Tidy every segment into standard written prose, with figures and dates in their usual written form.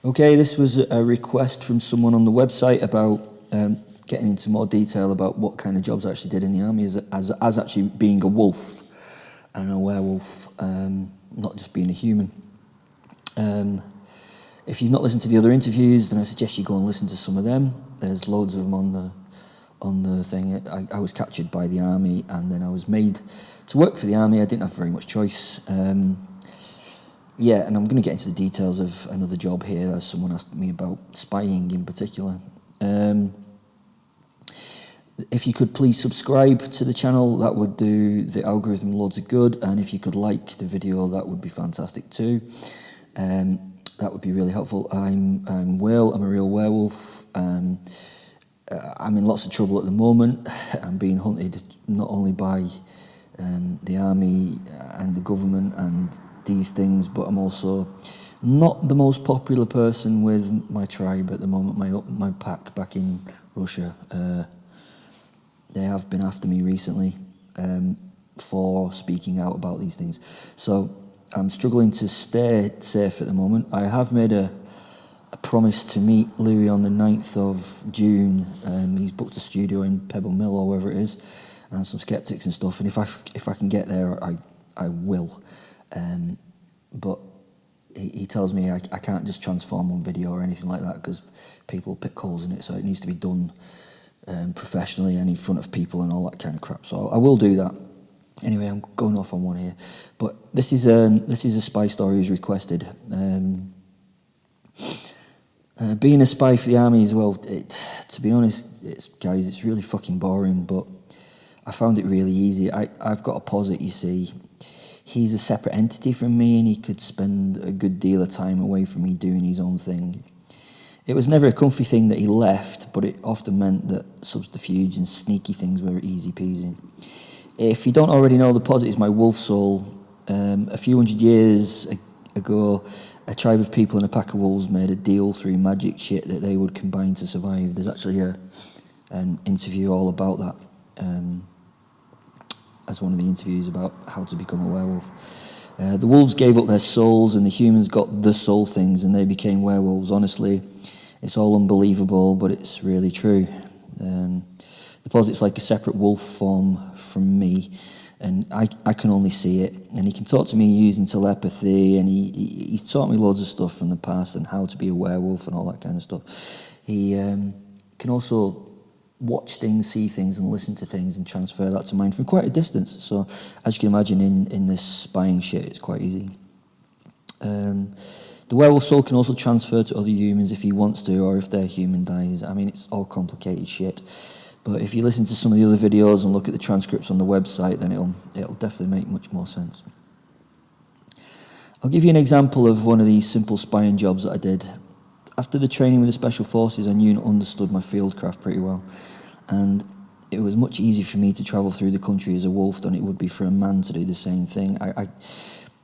Okay, this was a request from someone on the website about getting into more detail about what kind of jobs I actually did in the army as actually being a wolf and a werewolf, not just being a human. If you've not listened to the other interviews, then I suggest you go and listen to some of them. There's loads of them on the thing. I was captured by the army, and then I was made to work for the army. I didn't have very much choice. And I'm going to get into the details of another job here, as someone asked me about spying in particular. If you could please subscribe to the channel, that would do the algorithm loads of good, and if you could like the video, that would be fantastic too. That would be really helpful. I'm Will, I'm a real werewolf. I'm in lots of trouble at the moment. I'm being hunted not only by the army and the government and these things, but I'm also not the most popular person with my tribe at the moment, my pack back in Russia. They have been after me recently for speaking out about these things. So I'm struggling to stay safe at the moment. I have made a promise to meet Louis on the 9th of June. He's booked a studio in Pebble Mill or wherever it is, and some skeptics and stuff. And if I can get there, I will. But he tells me I can't just transform on video or anything like that because people pick holes in it. So it needs to be done professionally and in front of people and all that kind of crap. So I will do that. Anyway, I'm going off on one here, but this is a spy story as requested. Being a spy for the army as well, to be honest, it's really fucking boring, but I found it really easy. I've got a posit, you see. He's a separate entity from me, and he could spend a good deal of time away from me doing his own thing. It was never a comfy thing that he left, but it often meant that subterfuge and sneaky things were easy peasy. If you don't already know, the posit is my wolf soul. A few hundred years ago, a tribe of people and a pack of wolves made a deal through magic shit that they would combine to survive. There's actually an interview all about that, as one of the interviews about how to become a werewolf. The wolves gave up their souls and the humans got the soul things and they became werewolves. Honestly, it's all unbelievable, but it's really true. The posit's like a separate wolf form from me, and I can only see it. And he can talk to me using telepathy, and he's taught me loads of stuff from the past and how to be a werewolf and all that kind of stuff. He can also watch things, see things, and listen to things and transfer that to mind from quite a distance. So, as you can imagine, in this spying shit, it's quite easy. The werewolf soul can also transfer to other humans if he wants to, or if their human dies. I mean, it's all complicated shit. But if you listen to some of the other videos and look at the transcripts on the website, then it'll definitely make much more sense. I'll give you an example of one of these simple spying jobs that I did. After the training with the Special Forces, I knew and understood my fieldcraft pretty well. And it was much easier for me to travel through the country as a wolf than it would be for a man to do the same thing.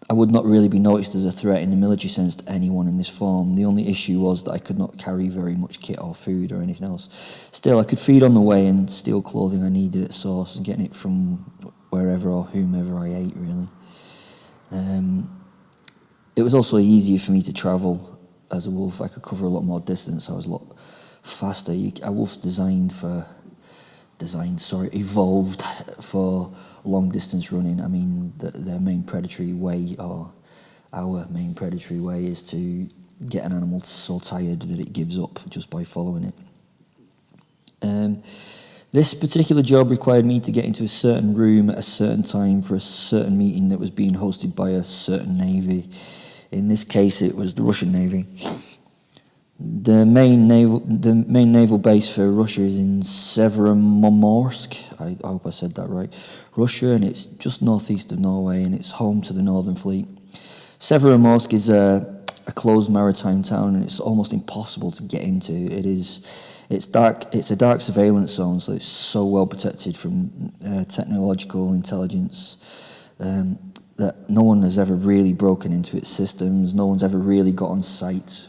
I would not really be noticed as a threat in the military sense to anyone in this form. The only issue was that I could not carry very much kit or food or anything else. Still, I could feed on the way and steal clothing I needed at source and getting it from wherever or whomever I ate, really. It was also easier for me to travel as a wolf. I could cover a lot more distance. I was a lot faster. A wolf's evolved for long distance running. I mean, their main predatory way, or our main predatory way, is to get an animal so tired that it gives up just by following it. This particular job required me to get into a certain room at a certain time for a certain meeting that was being hosted by a certain navy. In this case, it was the Russian Navy. The main naval base for Russia is in Severomorsk. I hope I said that right. Russia, and it's just northeast of Norway, and it's home to the Northern Fleet. Severomorsk is a closed maritime town, and it's almost impossible to get into. It's dark. It's a dark surveillance zone, so it's so well protected from technological intelligence that no one has ever really broken into its systems. No one's ever really got on site.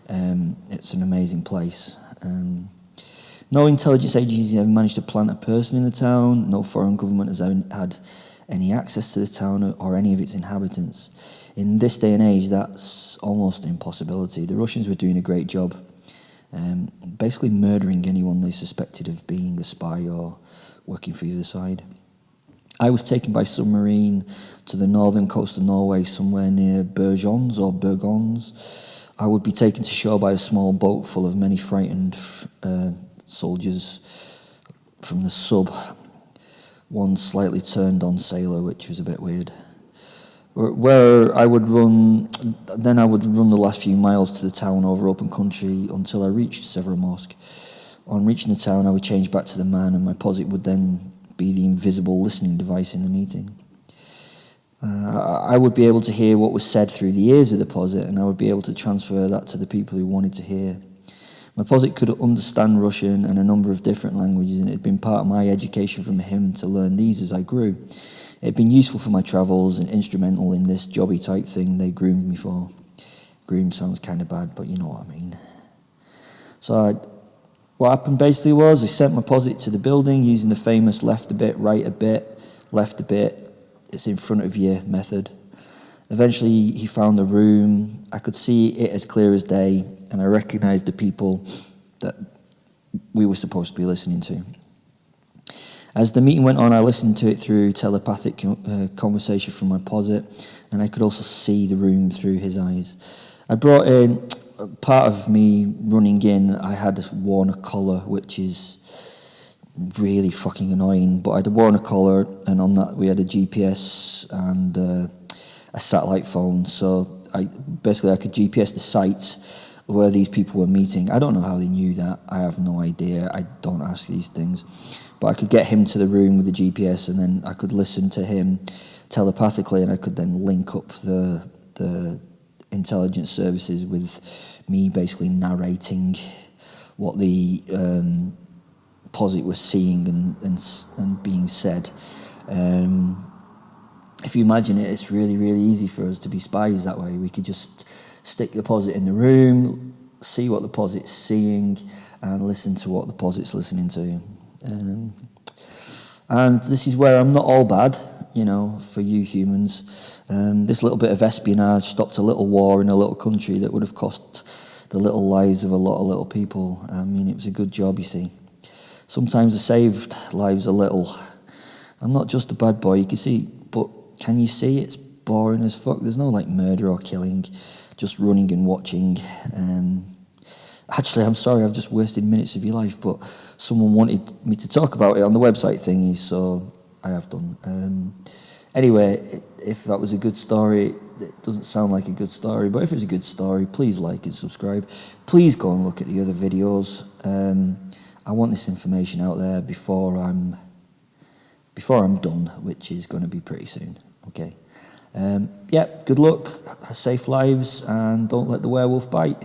It's an amazing place. No intelligence agency ever managed to plant a person in the town. No foreign government has had any access to the town or any of its inhabitants. In this day and age, that's almost an impossibility. The Russians were doing a great job, basically murdering anyone they suspected of being a spy or working for the other side. I was taken by submarine to the northern coast of Norway, somewhere near Bergens. I would be taken to shore by a small boat full of many frightened soldiers from the sub. One slightly turned on sailor, which was a bit weird. Where I would run the last few miles to the town over open country until I reached Severomorsk. On reaching the town, I would change back to the man, and my posit would then be the invisible listening device in the meeting. I would be able to hear what was said through the ears of the posit, and I would be able to transfer that to the people who wanted to hear. My posit could understand Russian and a number of different languages, and it had been part of my education from him to learn these as I grew. It had been useful for my travels and instrumental in this jobby type thing they groomed me for. Groom sounds kind of bad, but you know what I mean. So what happened basically was I sent my posit to the building using the famous left a bit, right a bit, left a bit, it's in front of you method. Eventually he found the room. I could see it as clear as day, and I recognised the people that we were supposed to be listening to. As the meeting went on, I listened to it through telepathic conversation from my posit, and I could also see the room through his eyes. I brought in part of me running in. I had worn a collar, which is really fucking annoying, but I'd worn a collar, and on that we had a GPS and a satellite phone, so I could GPS the site where these people were meeting. I don't know how they knew that. I have no idea. I don't ask these things. But I could get him to the room with the GPS, and then I could listen to him telepathically, and I could then link up the intelligence services with me basically narrating what the posit was seeing and being said. If you imagine it, it's really, really easy for us to be spies that way. We could just stick the posit in the room, see what the posit's seeing, and listen to what the posit's listening to. And this is where I'm not all bad, you know, for you humans. This little bit of espionage stopped a little war in a little country that would have cost the little lives of a lot of little people. I mean, it was a good job, you see. Sometimes I saved lives a little. I'm not just a bad boy, you can see, but can you see it's boring as fuck? There's no like murder or killing, just running and watching. Actually, I'm sorry, I've just wasted minutes of your life, but someone wanted me to talk about it on the website thingy, so I have done. Anyway, if that was a good story, it doesn't sound like a good story, but if it's a good story, please like and subscribe. Please go and look at the other videos. I want this information out there before I'm done, which is going to be pretty soon. Okay. Good luck, safe lives, and don't let the werewolf bite.